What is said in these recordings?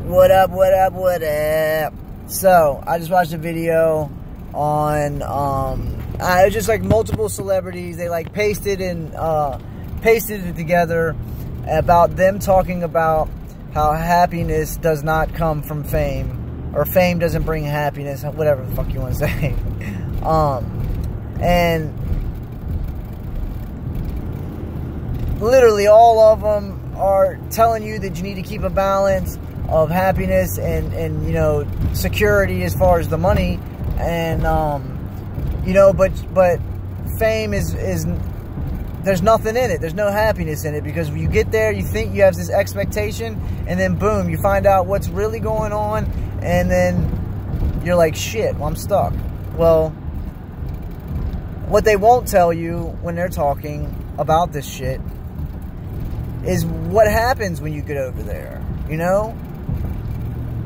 What up, what up, what up? So, I just watched a video on, it was just like multiple celebrities. They like pasted it together about them talking about how happiness does not come from fame, or fame doesn't bring happiness, whatever the fuck you want to say. And literally all of them are telling you that you need to keep a balance of happiness and you know, security as far as the money, and you know, but fame is there's nothing in it. There's no happiness in it, because when you get there, you think you have this expectation, and then boom, you find out what's really going on, and then you're like, shit, well, I'm stuck. Well, what they won't tell you when they're talking about this shit is what happens when you get over there, you know?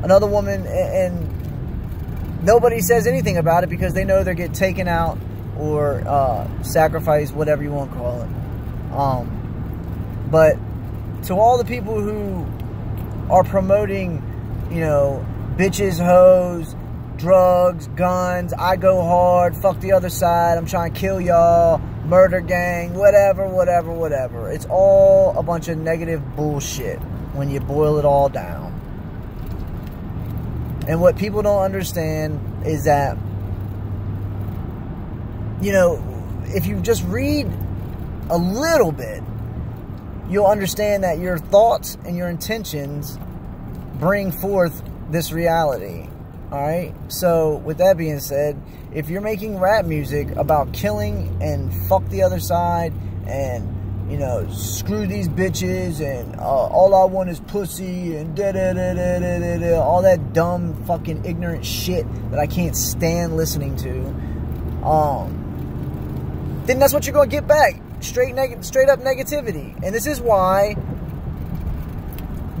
Another woman, and nobody says anything about it because they know they'll get taken out or sacrificed, whatever you want to call it. But to all the people who are promoting, you know, bitches, hoes, drugs, guns, I go hard, fuck the other side, I'm trying to kill y'all, murder gang, whatever. It's all a bunch of negative bullshit when you boil it all down. And what people don't understand is that, you know, if you just read a little bit, you'll understand that your thoughts and your intentions bring forth this reality. Alright? So, with that being said, if you're making rap music about killing and fuck the other side and, you know, screw these bitches and all I want is pussy and da-da-da-da-da-da-da, all that dumb fucking ignorant shit that I can't stand listening to, then that's what you're going to get back. Straight up negativity. And this is why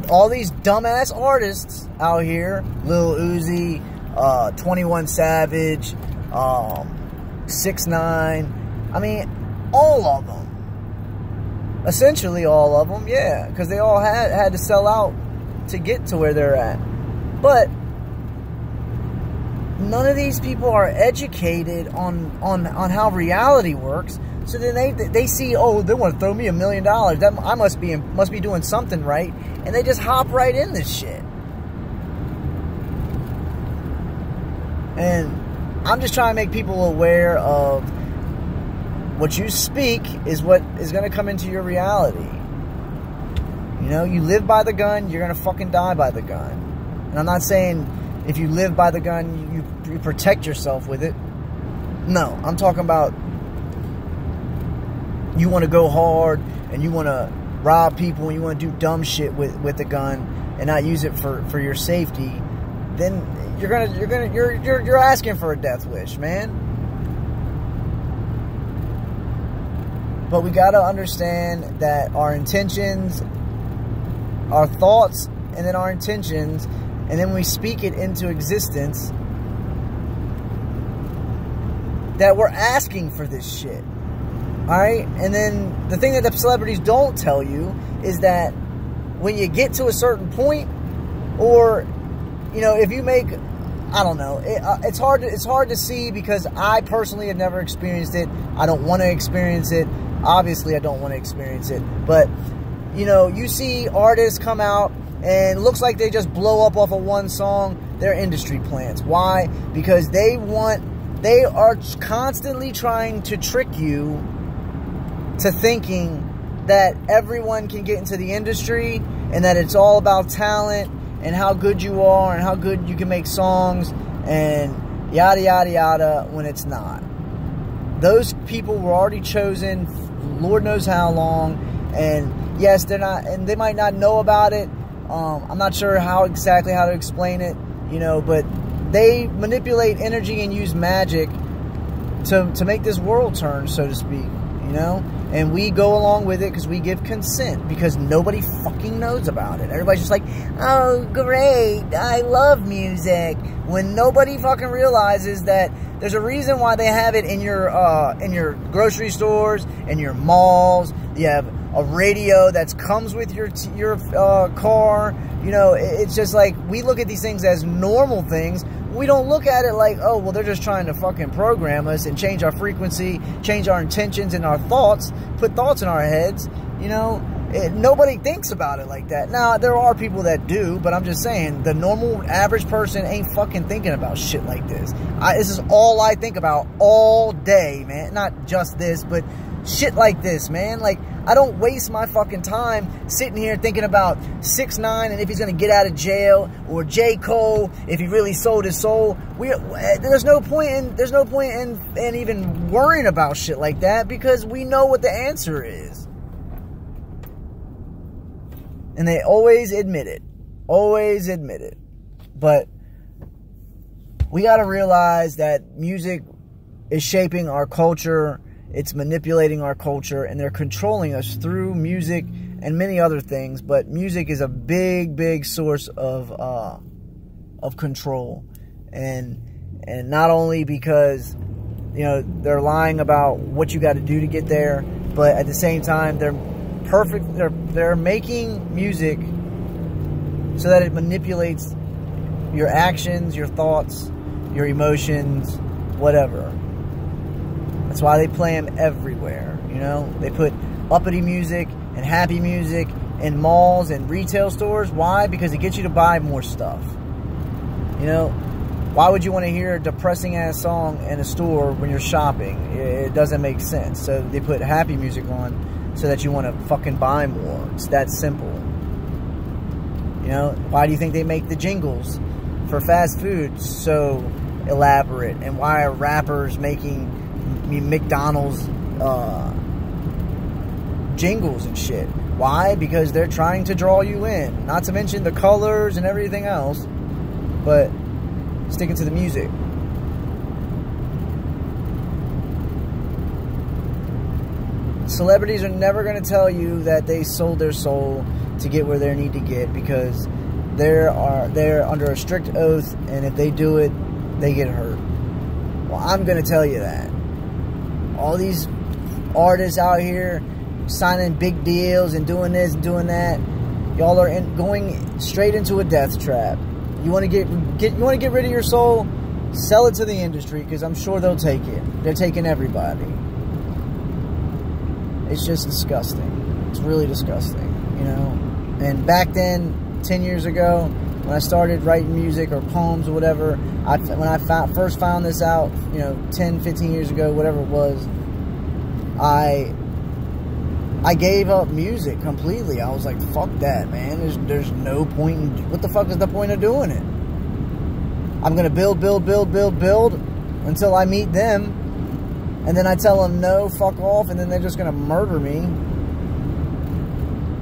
all these dumbass artists out here, Lil Uzi, 21 Savage, 6ix9ine, I mean, all of them. Essentially all of them, yeah. Because they all had to sell out to get to where they're at. But none of these people are educated on how reality works. So then they see, oh, they want to throw me $1 million. That I must be doing something right, and they just hop right in this shit. And I'm just trying to make people aware of what you speak is what is going to come into your reality. You know, you live by the gun, you're going to fucking die by the gun. And I'm not saying if you live by the gun, you protect yourself with it. No, I'm talking about you want to go hard and you want to rob people and you want to do dumb shit with the gun and not use it for your safety, then you're asking for a death wish, man. But we got to understand that our intentions, our thoughts, and then our intentions, and then we speak it into existence, that we're asking for this shit. Alright? And then the thing that the celebrities don't tell you is that when you get to a certain point, or, you know, if you make, I don't know, it's hard to see, because I personally have never experienced it. I don't want to experience it. Obviously, I don't want to experience it. But, you know, you see artists come out and it looks like they just blow up off of one song. They're industry plants. Why? Because they are constantly trying to trick you to thinking that everyone can get into the industry and that it's all about talent and how good you are and how good you can make songs and yada yada yada, when it's not. Those people were already chosen Lord knows how long, and yes, they're not, and they might not know about it. I'm not sure exactly how to explain it, you know, but they manipulate energy and use magic to make this world turn, so to speak, you know? And we go along with it because we give consent, because nobody fucking knows about it. Everybody's just like, oh, great, I love music. When nobody fucking realizes that there's a reason why they have it in your grocery stores, in your malls. You have a radio that comes with your car. You know, it's just like, we look at these things as normal things. We don't look at it like, oh, well, they're just trying to fucking program us and change our frequency, change our intentions and our thoughts, put thoughts in our heads. You know, nobody thinks about it like that. Now, there are people that do, but I'm just saying, the normal, average person ain't fucking thinking about shit like this. This is all I think about all day, man. Not just this, but shit like this, man. Like, I don't waste my fucking time sitting here thinking about 6ix9ine and if he's going to get out of jail, or J. Cole if he really sold his soul. There's no point in even worrying about shit like that, because we know what the answer is. And they always admit it. Always admit it. But we got to realize that music is shaping our culture. It's manipulating our culture, and they're controlling us through music and many other things. But music is a big, big source of control, and not only because, you know, they're lying about what you got to do to get there, but at the same time they're making music so that it manipulates your actions, your thoughts, your emotions, whatever. That's why they play them everywhere, you know? They put uppity music and happy music in malls and retail stores. Why? Because it gets you to buy more stuff. You know? Why would you want to hear a depressing-ass song in a store when you're shopping? It doesn't make sense. So they put happy music on so that you want to fucking buy more. It's that simple. You know? Why do you think they make the jingles for fast food so elaborate? And why are rappers making McDonald's jingles and shit? Why? Because they're trying to draw you in. Not to mention the colors and everything else, but sticking to the music. Celebrities are never going to tell you that they sold their soul to get where they need to get, because they're under a strict oath, and if they do it, they get hurt. Well, I'm going to tell you that. All these artists out here signing big deals and doing this and doing that, y'all are going straight into a death trap. You want to get rid of your soul? Sell it to the industry, because I'm sure they'll take it. They're taking everybody. It's just disgusting. It's really disgusting, you know. And back then, 10 years ago, when I started writing music or poems or whatever, when I first found this out, you know, 10, 15 years ago, whatever it was, I gave up music completely. I was like, fuck that, man. There's no point in... What the fuck is the point of doing it? I'm going to build until I meet them, and then I tell them no, fuck off, and then they're just going to murder me.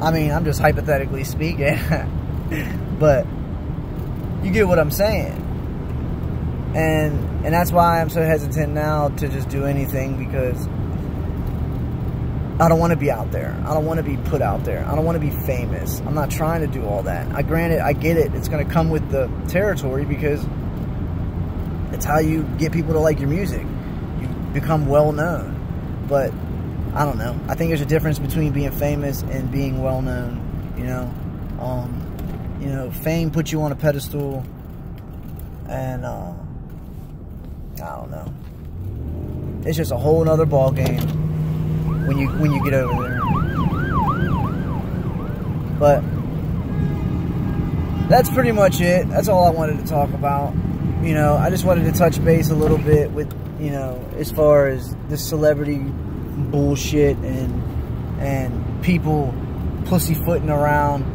I mean, I'm just hypothetically speaking. But you get what I'm saying. And that's why I'm so hesitant now to just do anything, because I don't want to be out there. I don't want to be put out there. I don't want to be famous. I'm not trying to do all that. Granted, I get it. It's going to come with the territory, because it's how you get people to like your music. You become well known. But I don't know. I think there's a difference between being famous and being well known. You know, fame puts you on a pedestal, and I don't know. It's just a whole nother ball game when you get over there. But that's pretty much it. That's all I wanted to talk about. You know, I just wanted to touch base a little bit with, you know, as far as this celebrity bullshit and people pussyfooting around,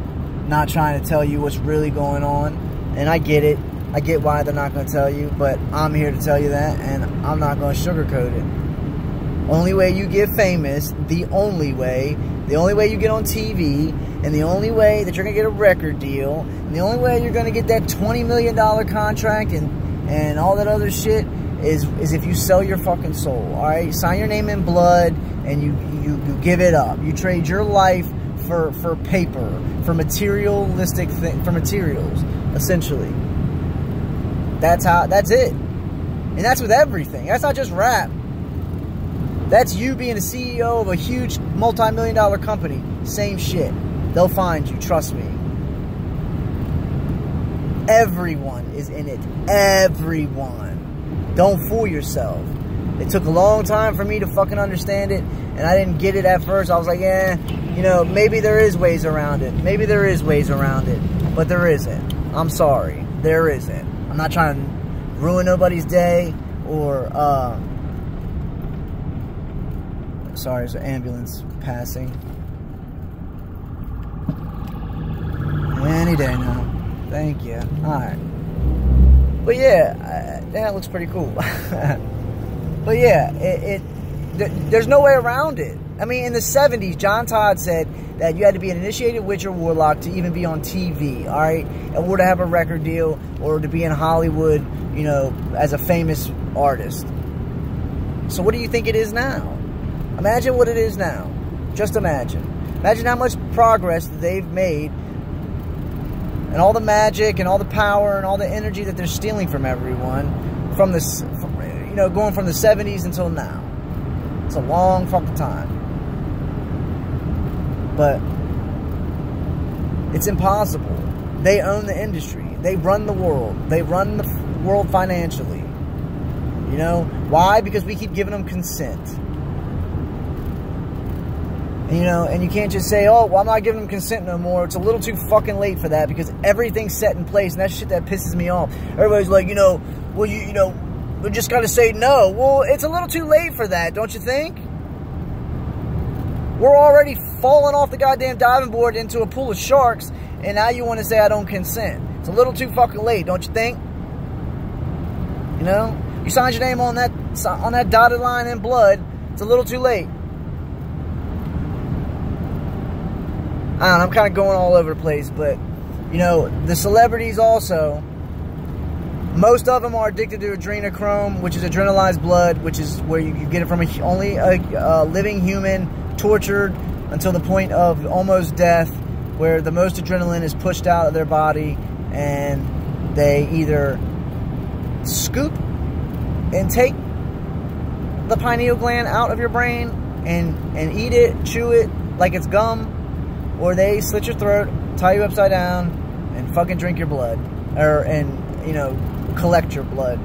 not trying to tell you what's really going on. And I get it. I get why they're not going to tell you, but I'm here to tell you that, and I'm not going to sugarcoat it. Only way you get famous, the only way you get on TV, and the only way that you're going to get a record deal, and the only way you're going to get that $20 million contract and all that other shit is if you sell your fucking soul, alright? Sign your name in blood, and you give it up. You trade your life for paper, for materialistic things, for materials, essentially. That's it. And that's with everything. That's not just rap. That's you being a CEO of a huge multi-million-dollar company. Same shit. They'll find you. Trust me. Everyone is in it. Everyone. Don't fool yourself. It took a long time for me to fucking understand it, and I didn't get it at first. I was like, eh, you know, maybe there is ways around it. Maybe there is ways around it, but there isn't. I'm sorry. There isn't. I'm not trying to ruin nobody's day or, sorry, there's an ambulance passing. Any day now. Thank you. Alright. But yeah, that looks pretty cool. But yeah, there's no way around it. I mean, in the 70s, John Todd said that you had to be an initiated witch or warlock to even be on TV, alright? Or to have a record deal, or to be in Hollywood, you know, as a famous artist. So what do you think it is now? Imagine what it is now. Just imagine. Imagine how much progress they've made, and all the magic and all the power and all the energy that they're stealing from everyone from this, you know, going from the 70s until now. It's a long fucking time. But it's impossible. They own the industry. They run the world. They run the world financially. You know? Why? Because we keep giving them consent. You know, and you can't just say, oh, well, I'm not giving them consent no more. It's a little too fucking late for that because everything's set in place, and that's shit that pisses me off. Everybody's like, you know, well, you know, we just got to say no. Well, it's a little too late for that, don't you think? We're already falling off the goddamn diving board into a pool of sharks, and now you want to say I don't consent. It's a little too fucking late, don't you think? You know? You signed your name on that dotted line in blood. It's a little too late. I don't know, I'm kind of going all over the place, but, you know, the celebrities also, most of them are addicted to adrenochrome, which is adrenalized blood, which is where you get it from only a living human, tortured until the point of almost death, where the most adrenaline is pushed out of their body, and they either scoop and take the pineal gland out of your brain and eat it, chew it like it's gum, or they slit your throat, tie you upside down, and fucking drink your blood. And, you know, collect your blood.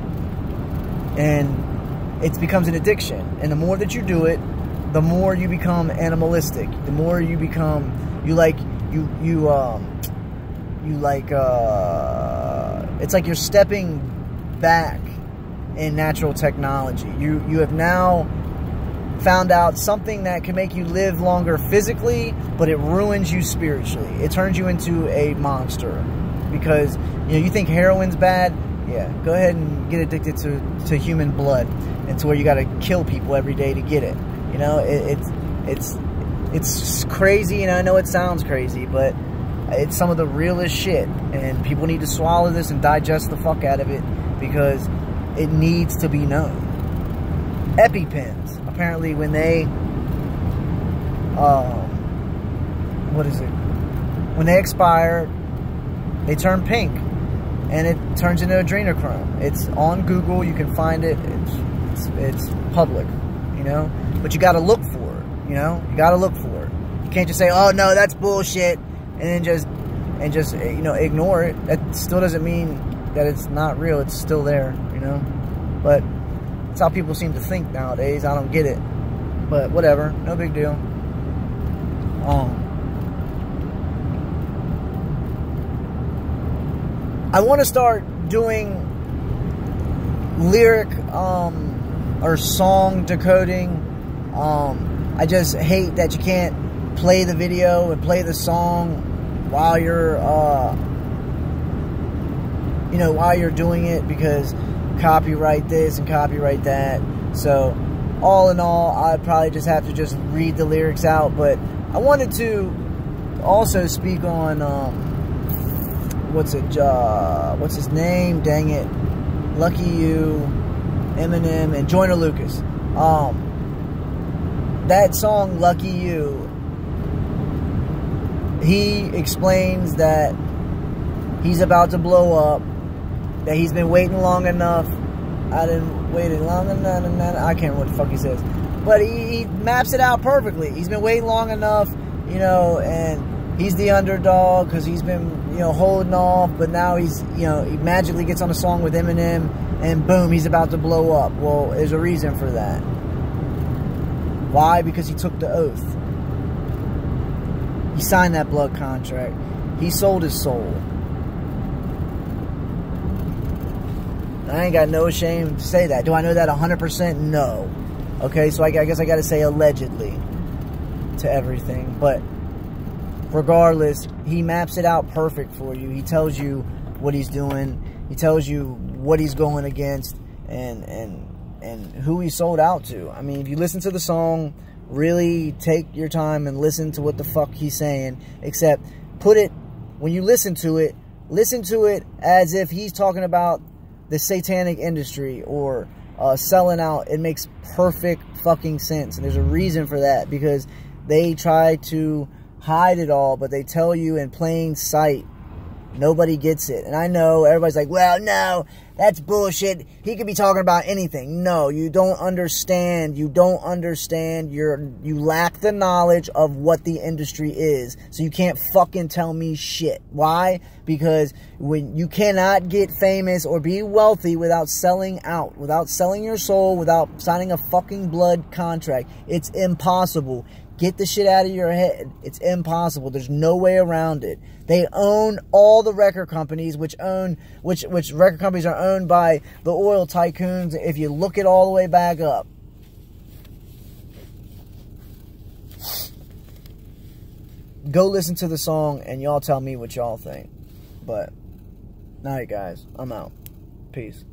And it becomes an addiction. And the more that you do it, the more you become animalistic. The more you become, it's like you're stepping back in natural technology. You have now found out something that can make you live longer physically, but it ruins you spiritually. It turns you into a monster. Because, you know, you think heroin's bad? Yeah, go ahead and get addicted to human blood, and to where you got to kill people every day to get it. You know, it's crazy, and I know it sounds crazy, but it's some of the realest shit, and people need to swallow this and digest the fuck out of it, because it needs to be known. EpiPens, apparently, when they, when they expire, they turn pink, and it turns into adrenochrome. It's on Google, you can find it, it's public, you know, but you gotta look for it, you know, you gotta look for it. You can't just say, oh no, that's bullshit, and then just, you know, ignore it. That still doesn't mean that it's not real, it's still there, you know, but that's how people seem to think nowadays. I don't get it, but whatever, no big deal. I want to start doing lyric or song decoding. I just hate that you can't play the video and play the song while you're you know, while you're doing it, because copyright this and copyright that. So all in all, I'd probably just have to just read the lyrics out. But I wanted to also speak on what's his name? Dang it. Lucky You, Eminem, and Joyner Lucas. That song, Lucky You, he explains that he's about to blow up, that he's been waiting long enough I didn't wait long enough. I can't remember what the fuck he says. But he maps it out perfectly. He's been waiting long enough, you know, and he's the underdog because he's been, you know, holding off. But now he's, you know, he magically gets on a song with Eminem and boom, he's about to blow up. Well, there's a reason for that. Why? Because he took the oath. He signed that blood contract. He sold his soul. I ain't got no shame to say that. Do I know that 100%? No. Okay, so I guess I got to say allegedly to everything. But regardless, he maps it out perfect for you. He tells you what he's doing. He tells you what he's going against and who he sold out to. I mean, if you listen to the song, really take your time and listen to what the fuck he's saying. Except put it, when you listen to it as if he's talking about the satanic industry or selling out. It makes perfect fucking sense. And there's a reason for that, because they try to hide it all, but they tell you in plain sight. Nobody gets it. And I know everybody's like, well, no, that's bullshit. He could be talking about anything. No, you don't understand. You don't understand. You lack the knowledge of what the industry is. So you can't fucking tell me shit. Why? Because when you cannot get famous or be wealthy without selling out, without selling your soul, without signing a fucking blood contract. It's impossible. Get the shit out of your head. It's impossible. There's no way around it. They own all the record companies, which record companies are owned by the oil tycoons, if you look it all the way back up. Go listen to the song and y'all tell me what y'all think. But, alright guys, I'm out. Peace.